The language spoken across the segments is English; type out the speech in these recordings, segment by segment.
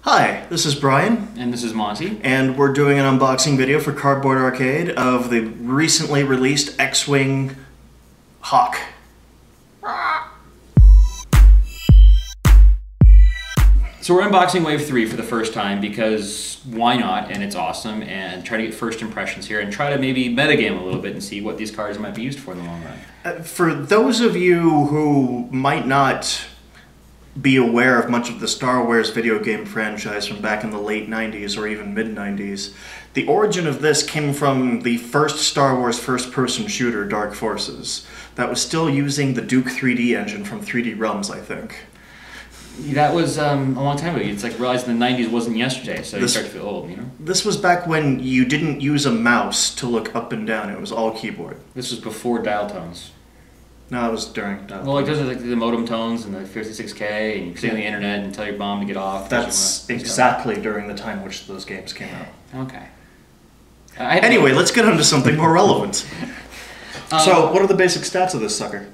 Hi, this is Brian. And this is Monty. And we're doing an unboxing video for Cardboard Arcade of the recently released X-Wing Hawk. So we're unboxing Wave 3 for the first time because why not, and it's awesome, and try to get first impressions here and try to maybe metagame a little bit and see what these cards might be used for in the long run. For those of you who might not be aware of much of the Star Wars video game franchise from back in the late 90s or even mid-90s, the origin of this came from the first Star Wars first-person shooter, Dark Forces, that was still using the Duke 3D engine from 3D Realms, I think. That was a long time ago. It's like realizing the 90s wasn't yesterday, so you start to feel old, you know? This was back when you didn't use a mouse to look up and down, it was all keyboard. This was before dial tones. No, it was during dial. Well, like those are like the modem tones and the 56K, and you can stay on the internet and tell your mom to get off. That's exactly during the time which those games came out. Okay. Anyway, let's get on to something more relevant. So, what are the basic stats of this sucker?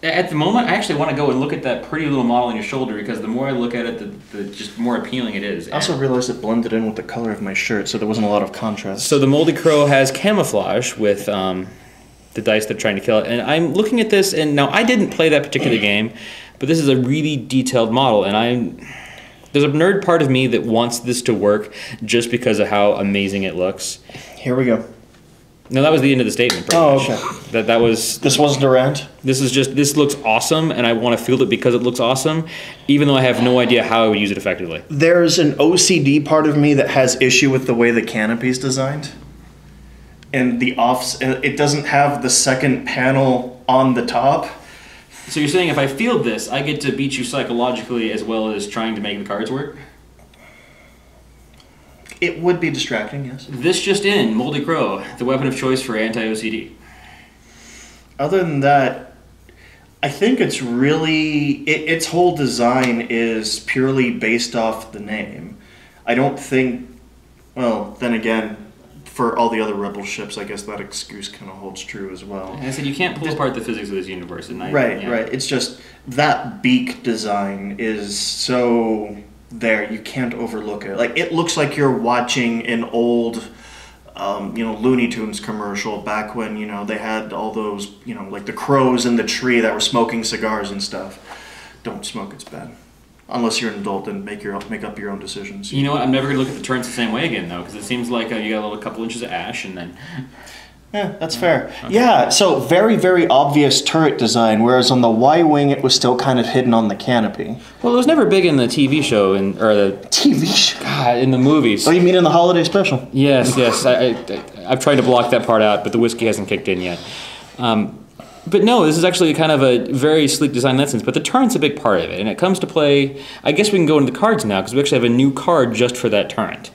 At the moment, I actually want to go and look at that pretty little model on your shoulder because the more I look at it, the just more appealing it is. I also realized it blended in with the color of my shirt, so there wasn't a lot of contrast. So the Moldy Crow has camouflage with the dice they're trying to kill it. And I'm looking at this, and now I didn't play that particular game, but this is a really detailed model, and there's a nerd part of me that wants this to work just because of how amazing it looks. Here we go. No, that was the end of the statement. Okay. That was. This wasn't a rant. This looks awesome, and I want to field it because it looks awesome, even though I have no idea how I would use it effectively. There's an OCD part of me that has issue with the way the canopy's designed, and it doesn't have the second panel on the top. So you're saying if I field this, I get to beat you psychologically as well as trying to make the cards work? It would be distracting, yes. This just in, Moldy Crow, the weapon of choice for anti-OCD. Other than that, I think it's really... its whole design is purely based off the name. I don't think... Well, then again, for all the other Rebel ships, I guess that excuse kind of holds true as well. And I said you can't pull apart the physics of this universe. Right. It's just that beak design is so... there, you can't overlook it. Like, it looks like you're watching an old, Looney Tunes commercial back when, they had all those, like the crows in the tree that were smoking cigars and stuff. Don't smoke, it's bad. Unless you're an adult and make up your own decisions. You know what, I'm never going to look at the turrets the same way again, though, because it seems like you got a couple inches of ash and then... Yeah, that's fair. Okay. Yeah, so very, very obvious turret design, whereas on the Y-Wing it was still kind of hidden on the canopy. Well, it was never big in the TV show, or the... TV show? God, in the movies. Oh, you mean in the holiday special? Yes. I've tried to block that part out, but the whiskey hasn't kicked in yet. But no, this is actually kind of a very sleek design in that sense, but the turret's a big part of it, and it comes to play... I guess we can go into the cards now, because we actually have a new card just for that turret.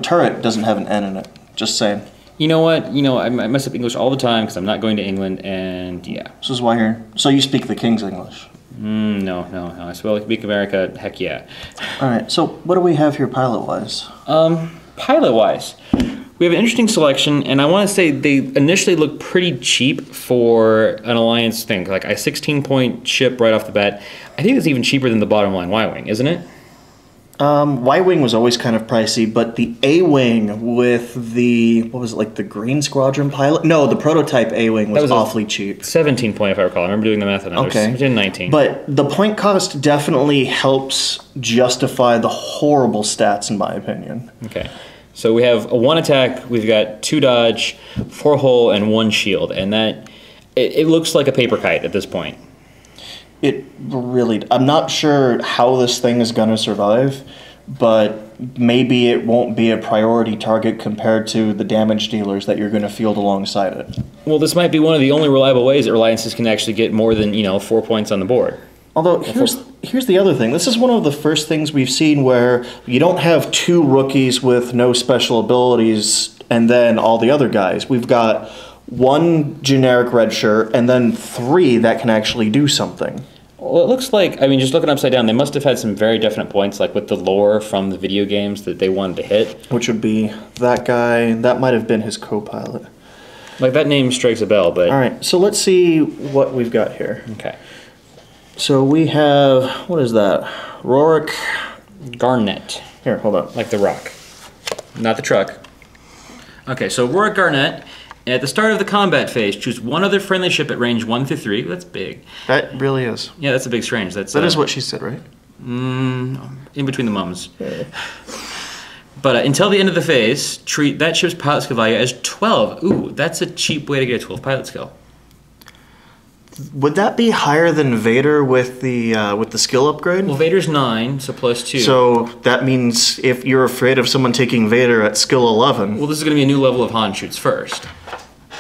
Turret doesn't have an N in it. Just saying. You know what? I mess up English all the time because I'm not going to England, and yeah. This is why you're... So you speak the King's English? No. I speak America, heck yeah. Alright, so what do we have here pilot-wise? Pilot-wise, we have an interesting selection, and I want to say they initially look pretty cheap for an Alliance thing. Like a 16-point ship right off the bat. I think it's even cheaper than the bottom line Y-Wing, isn't it? Y-Wing was always kind of pricey, but the A-Wing with the, what was it, like the Green Squadron pilot? No, the prototype A-Wing was awfully cheap. 17 point, if I recall. I remember doing the math on that. Okay. It was 19. But the point cost definitely helps justify the horrible stats, in my opinion. Okay. So we have a 1 attack, we've got 2 dodge, 4 hull, and 1 shield. And that, it looks like a paper kite at this point. It really... I'm not sure how this thing is going to survive, but maybe it won't be a priority target compared to the damage dealers that you're going to field alongside it. Well, this might be one of the only reliable ways that Reliances can actually get more than, 4 points on the board. Although, here's the other thing. This is one of the first things we've seen where you don't have 2 rookies with no special abilities and then all the other guys. We've got 1 generic red shirt, and then 3 that can actually do something. Well, it looks like, just looking upside down, they must have had some very definite points, like with the lore from the video games that they wanted to hit. Which would be that guy. That might have been his co-pilot. Like, that name strikes a bell, but... All right, so let's see what we've got here. Okay. So we have, what is that? Rorik, Garnet. Here, hold on. Like the rock. Not the truck. Okay, so we're at Garnet. And at the start of the combat phase, choose one other friendly ship at range 1 through 3. That's big. That really is. Yeah, that's a big range. That is what she said, right? In between the mums. Yeah. But until the end of the phase, treat that ship's pilot skill value as 12. Ooh, that's a cheap way to get a 12 pilot skill. Would that be higher than Vader with the skill upgrade? Well, Vader's 9, so plus 2. So that means if you're afraid of someone taking Vader at skill 11... Well, this is going to be a new level of Han shoots first.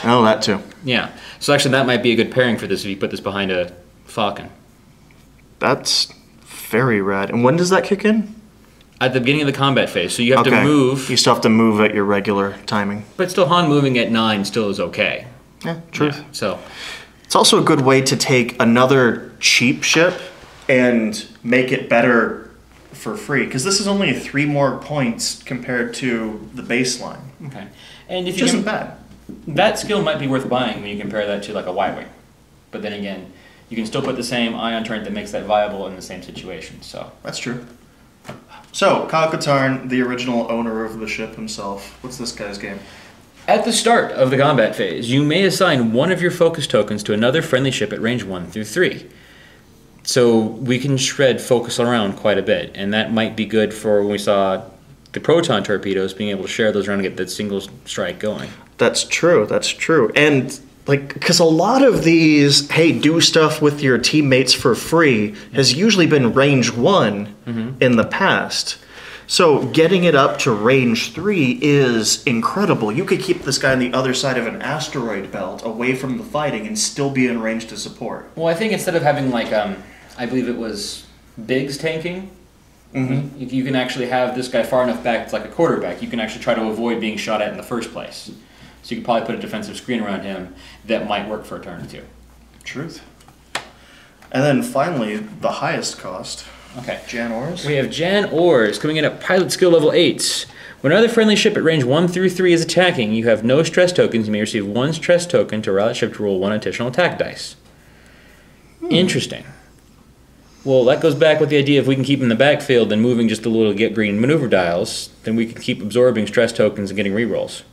Oh, that too. Yeah. So actually that might be a good pairing for this if you put this behind a Falcon. That's very rad. And when does that kick in? At the beginning of the combat phase. So you have to move. You still have to move at your regular timing. But still, Han moving at 9 still is okay. Yeah, truth. Yeah, so... It's also a good way to take another cheap ship and make it better for free, because this is only 3 more points compared to the baseline. Okay. And if Which isn't bad. That skill might be worth buying when you compare that to like a Y-Wing. But then again, you can still put the same ion turret that makes that viable in the same situation. So that's true. So, Kyle Katarn, the original owner of the ship himself, what's this guy's game? At the start of the combat phase, you may assign one of your focus tokens to another friendly ship at range 1 through 3. So we can shred focus around quite a bit, and that might be good for when we saw the proton torpedoes, being able to share those around and get that single strike going. That's true, that's true. And, like, because a lot of these, hey, do stuff with your teammates for free, has usually been range 1 in the past. So getting it up to range 3 is incredible. You could keep this guy on the other side of an asteroid belt away from the fighting and still be in range to support. Well, I think instead of having like, I believe it was Biggs tanking, if you can actually have this guy far enough back, it's like a quarterback, you can actually try to avoid being shot at in the first place. So you could probably put a defensive screen around him that might work for a turn or two. Truth. And then finally, the highest cost. Okay. Jan Ors. We have Jan Ors coming in at pilot skill level 8. When another friendly ship at range 1 through 3 is attacking, you have no stress tokens. You may receive 1 stress token to allow that ship to roll 1 additional attack dice. Interesting. Well, that goes back with the idea if we can keep in the backfield and moving just a little to get green maneuver dials, then we can keep absorbing stress tokens and getting rerolls.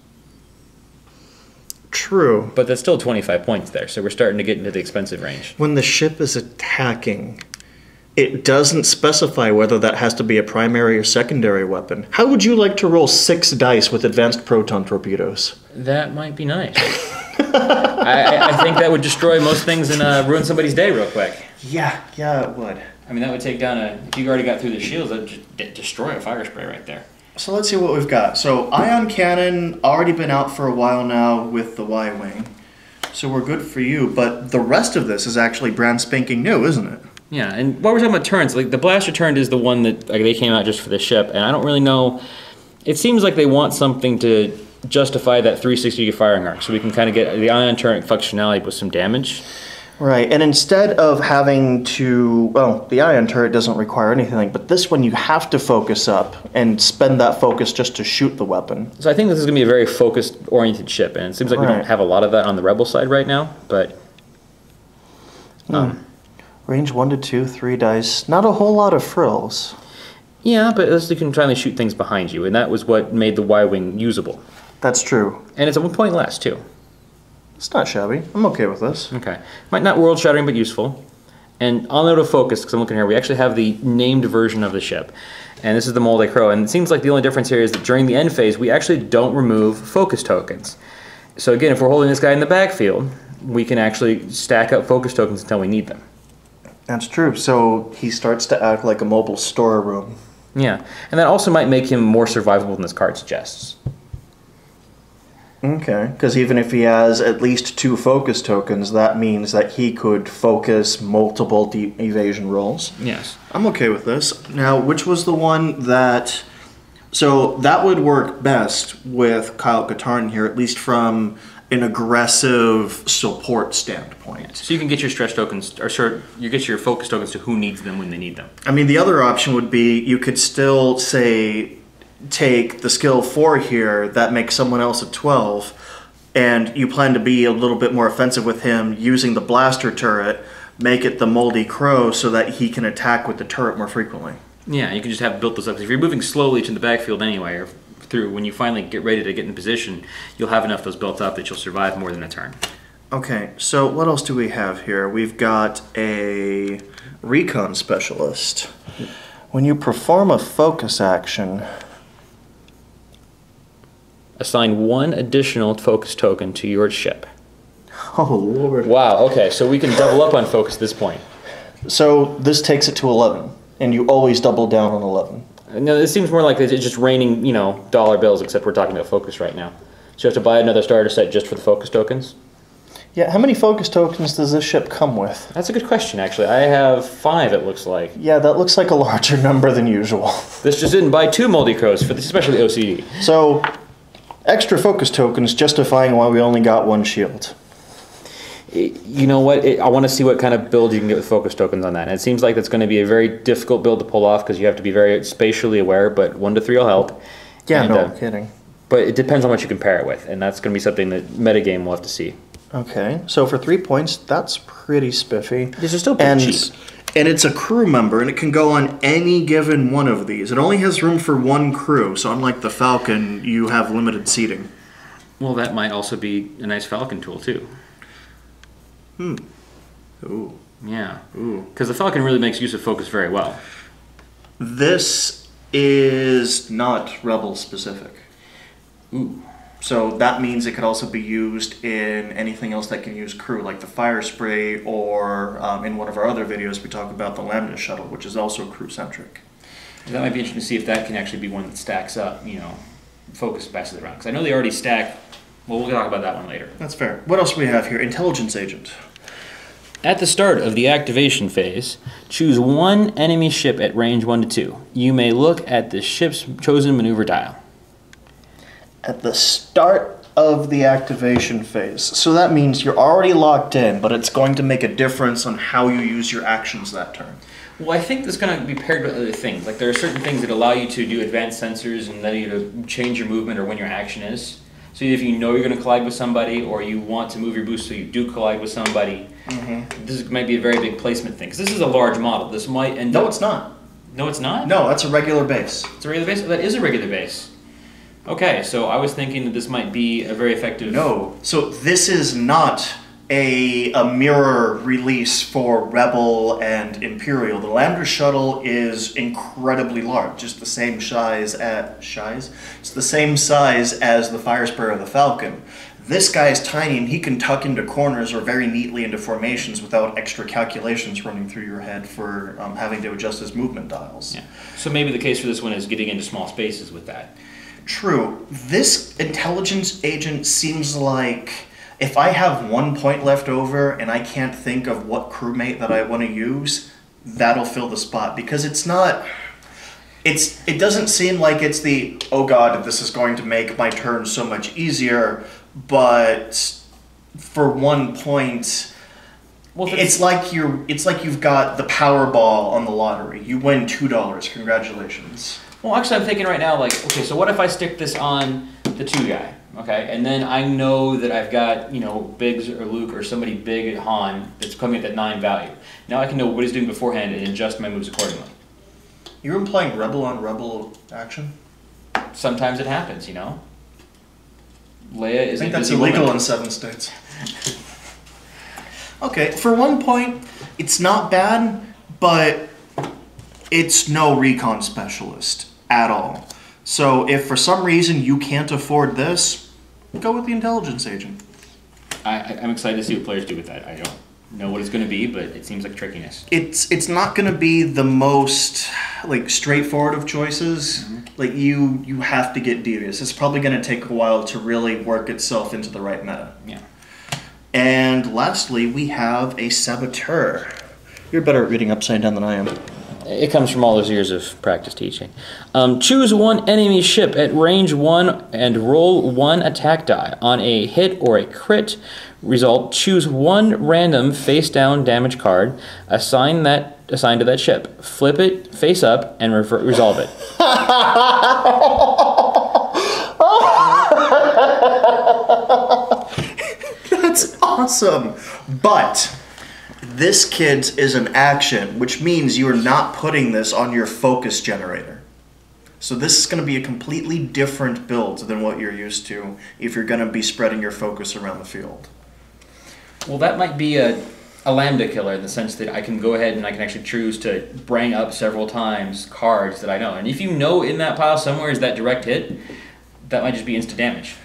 True. But that's still 25 points there, so we're starting to get into the expensive range. When the ship is attacking, it doesn't specify whether that has to be a primary or secondary weapon. How would you like to roll 6 dice with advanced proton torpedoes? That might be nice. I think that would destroy most things and ruin somebody's day real quick. Yeah, it would. I mean, that would take down if you already got through the shields, that would just destroy a fire spray right there. So let's see what we've got. So ion cannon, already been out for a while now with the Y-Wing. So we're good for you, but the rest of this is actually brand spanking new, isn't it? Yeah, and while we're talking about turns, like the blaster turret is the one that they came out just for the ship, and I don't really know. It seems like they want something to justify that 360 firing arc, so we can kind of get the ion turret functionality with some damage. Right, and instead of having to, well, the ion turret doesn't require anything, but this one you have to focus up and spend that focus just to shoot the weapon. So I think this is going to be a very focused-oriented ship, and it seems like we don't have a lot of that on the Rebel side right now, but... Range 1 to 2, 3 dice. Not a whole lot of frills. Yeah, but at least you can try to shoot things behind you, and that was what made the Y-Wing usable. That's true. And it's at 1 point less, too. It's not shabby. I'm okay with this. Okay. Might not world-shattering, but useful. And on note of focus, because I'm looking here, we actually have the named version of the ship. And this is the Multi-Crow, and it seems like the only difference here is that during the end phase, we actually don't remove focus tokens. So again, if we're holding this guy in the backfield, we can actually stack up focus tokens until we need them. That's true. So he starts to act like a mobile storeroom. Yeah, and that also might make him more survivable than this card suggests. Okay, because even if he has at least 2 focus tokens, that means that he could focus multiple deep evasion rolls. Yes. I'm okay with this. Now, which was the one that... So that would work best with Kyle Katarn here, at least from an aggressive support standpoint. So you can get your stretch tokens, or sort you get your focus tokens to who needs them when they need them. I mean, the other option would be you could still, say, take the skill 4 here, that makes someone else a 12, and you plan to be a little bit more offensive with him using the blaster turret, make it the Moldy Crow so that he can attack with the turret more frequently. Yeah, you can just have built those up. If you're moving slowly to the backfield anyway, or through, when you finally get ready to get in position, you'll have enough of those built up that you'll survive more than a turn. Okay, so what else do we have here? We've got a recon specialist. When you perform a focus action, assign one additional focus token to your ship. oh lord. Wow, okay, so we can double up on focus at this point. So this takes it to 11, and you always double down on 11. No, it seems more like it's just raining, dollar bills, except we're talking about focus right now. So you have to buy another starter set just for the focus tokens? Yeah, how many focus tokens does this ship come with? That's a good question, actually. I have 5, it looks like. Yeah, that looks like a larger number than usual. This just didn't buy 2 Moldy Crows, for this, especially OCD. So, extra focus tokens justifying why we only got 1 shield. You know what? I want to see what kind of build you can get with focus tokens on that. And it seems like that's going to be a very difficult build to pull off because you have to be very spatially aware, but 1 to 3 will help. Yeah, no kidding. But it depends on what you compare it with, and that's going to be something that metagame will have to see. Okay, so for 3 points, that's pretty spiffy. This is still pretty cheap. And it's a crew member, and it can go on any given one of these. It only has room for 1 crew, so unlike the Falcon, you have limited seating. Well, that might also be a nice Falcon tool, too. Ooh. Yeah. Ooh. Because the Falcon really makes use of focus very well. This is not Rebel specific. Ooh. So that means it could also be used in anything else that can use crew, like the fire spray, or in one of our other videos we talk about the Lambda shuttle, which is also crew-centric. That might be interesting to see if that can actually be one that stacks up, focus passes around. Because I know they already stack. Well, we'll talk about that one later. That's fair. What else do we have here? Intelligence agent. At the start of the activation phase, choose 1 enemy ship at range 1 to 2. You may look at the ship's chosen maneuver dial. At the start of the activation phase. So that means you're already locked in, but it's going to make a difference on how you use your actions that turn. Well, I think that's going to be paired with other things. Like there are certain things that allow you to do advanced sensors and allow you to change your movement or when your action is. So if you know you're going to collide with somebody or you want to move your boost so you do collide with somebody, this might be a very big placement thing. Because this is a large model. This might end up... No, it's not. No, it's not? No, that's a regular base. It's a regular base? Oh, that is a regular base. Okay, so I was thinking that this might be a very effective... No, so this is not a mirror release for Rebel and Imperial. The Lambda shuttle is incredibly large, just the same size as... It's the same size as the fire spray or the Falcon. This guy is tiny and he can tuck into corners or very neatly into formations without extra calculations running through your head for having to adjust his movement dials. Yeah. So maybe the case for this one is getting into small spaces with that. True. This intelligence agent seems like if I have 1 point left over and I can't think of what crewmate that I want to use, that'll fill the spot because it's not... It doesn't seem like it's the, oh god, this is going to make my turn so much easier, but for 1 point... Well, it's like you've got the Powerball on the lottery. You win $2. Congratulations. Well, actually, I'm thinking right now, like, okay, so what if I stick this on the 2 guy, okay, and then I know that I've got, Biggs or Luke or somebody big at Han that's coming at that 9 value. Now I can know what he's doing beforehand and adjust my moves accordingly. You're implying Rebel on Rebel action? Sometimes it happens, Leia is I think that's illegal in 7 states. Okay, for 1 point, it's not bad, but it's no recon specialist at all. So if for some reason you can't afford this, go with the intelligence agent. I'm excited to see what players do with that. I don't know what it's going to be, but it seems like trickiness. It's not going to be the most straightforward of choices. Like you have to get devious. It's probably going to take a while to really work itself into the right meta. Yeah. And lastly, we have a saboteur. You're better at reading upside down than I am. It comes from all those years of practice teaching. Choose 1 enemy ship at range 1 and roll 1 attack die. On a hit or a crit result, choose 1 random face-down damage card assigned to that ship. Flip it face up and resolve it. That's awesome. But This, kids, is an action, which means you are not putting this on your focus generator. So this is going to be a completely different build than what you're used to if you're going to be spreading your focus around the field. Well, that might be a lambda killer in the sense that I can go ahead and I can actually choose to bring up several times cards that I know. And if you know in that pile somewhere is that direct hit, that might just be instant damage.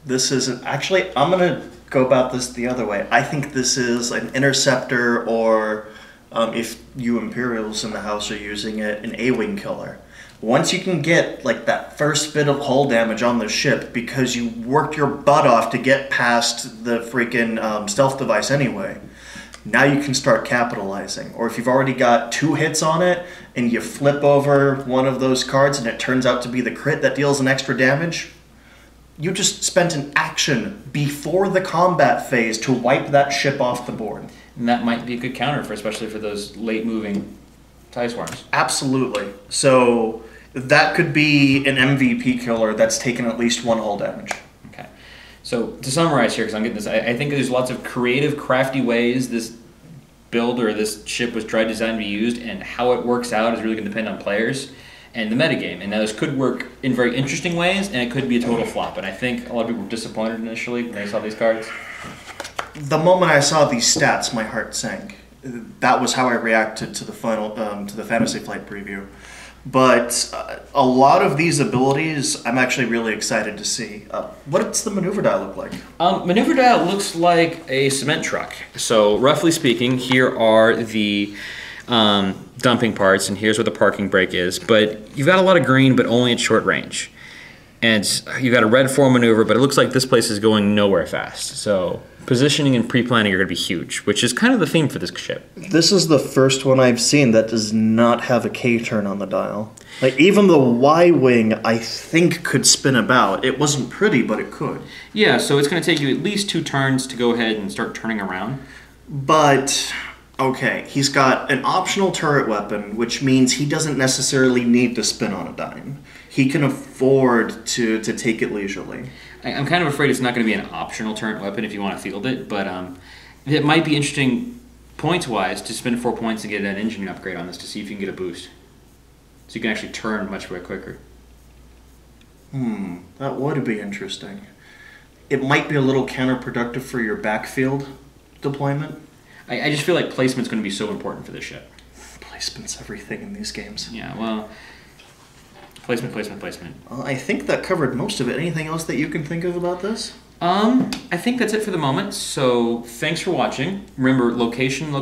This is actually, I'm going to go about this the other way. I think this is an interceptor, or if you Imperials in the house are using it, an A-wing killer. Once you can get like that first bit of hull damage on the ship because you worked your butt off to get past the freaking stealth device anyway, now you can start capitalizing. Or if you've already got 2 hits on it and you flip over one of those cards and it turns out to be the crit that deals an extra damage, you just spent an action before the combat phase to wipe that ship off the board. And that might be a good counter, for especially for those late-moving TIE swarms. Absolutely. So that could be an MVP killer that's taken at least 1 hull damage. Okay. So to summarize here, because I'm getting this, I think there's lots of creative, crafty ways this build or this ship was tried, designed to be used, and how it works out is really going to depend on players and the metagame. And now this could work in very interesting ways, and it could be a total flop. And I think a lot of people were disappointed initially when they saw these cards. The moment I saw these stats, my heart sank. That was how I reacted to the final, to the Fantasy Flight preview. But a lot of these abilities, I'm actually really excited to see. What's the maneuver dial look like? Maneuver dial looks like a cement truck. So roughly speaking, here are the dumping parts, and here's where the parking brake is. But you've got a lot of green, but only at short range. And you've got a red form maneuver, but it looks like this place is going nowhere fast. So positioning and pre-planning are going to be huge, which is kind of the theme for this ship. This is the first one I've seen that does not have a K-turn on the dial. Like, even the Y-wing, I think, could spin about. It wasn't pretty, but it could. Yeah, so it's going to take you at least 2 turns to go ahead and start turning around. But, okay, he's got an optional turret weapon, which means he doesn't necessarily need to spin on a dime. He can afford to take it leisurely. I'm kind of afraid it's not going to be an optional turret weapon if you want to field it, but it might be interesting points-wise to spend 4 points and get an engine upgrade on this to see if you can get a boost. So you can actually turn much quicker. That would be interesting. It might be a little counterproductive for your backfield deployment. I just feel like placement's going to be so important for this ship. Placement's everything in these games. Yeah, well, placement. I think that covered most of it. Anything else that you can think of about this? I think that's it for the moment. So thanks for watching. Remember, location.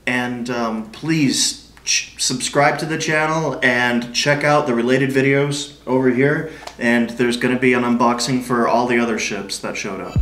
And please subscribe to the channel and check out the related videos over here. And there's going to be an unboxing for all the other ships that showed up.